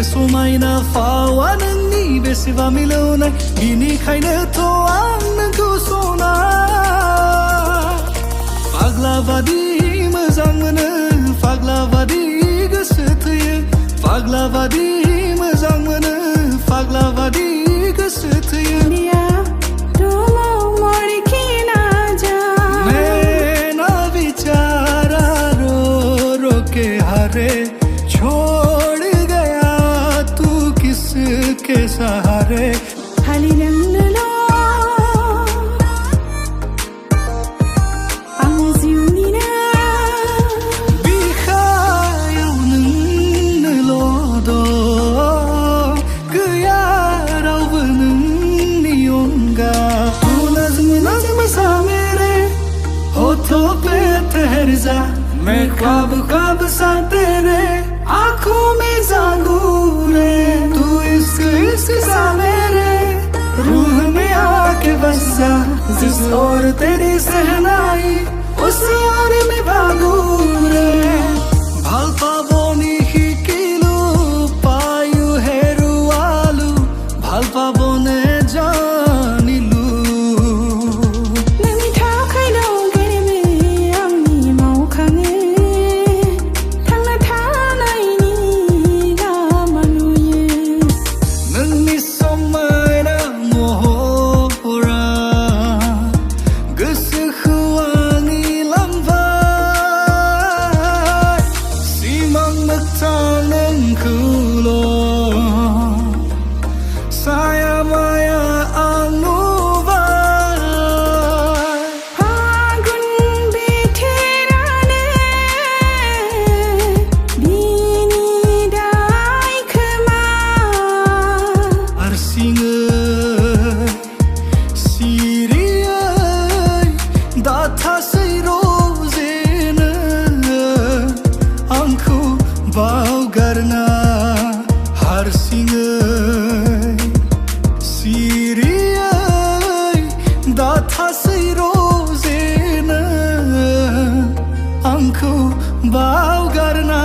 समायना फावा नोंनि बेसेबा मिलौनाय बिनिखायनोथ' आं नोंखौ सना फाग्ला बादि मोजां मोनो फाग्ला बादि गोसो थोयो फाग्ला बादि मोजां मोनो फाग्ला बादि गोसो थोयो हारे छोड़ गया तू किसके सहारे खालि नोंनोल' आं जिउनिनो बिखायाव नोंनोल' दं गैया रावबो नोंनि अनगा तू नज्म सा मेरे होठों पे ठहर जा मैं ख्वाब ख्वाब सा तेरे आँखों में जागू रे तू इश्क सा मेरे रूह में आके बस जा जिस ओर तेरी सहनाई उस ओर में भागू रे ভালপাবনি শিকিলো পায়ো হেৰুৱালো ভালপাবনে জানিলো नोंनि थाखाय दं गेरेमে आंनि मावखाङो थांना थानायनि लामा नुयो नोंनि समायना महरा गोसोखौ आंनि लांबाय सिमां मोगथां नोंखौल' साया माया आं नुबाय फागुन बोथोरानो बिनि दाय खोमा हारसिङै सिरियै दाथासै रजेनो आंखौ बावगारना हारसिङै सिरियै दाथासै रजेनो आंखौ बावगारना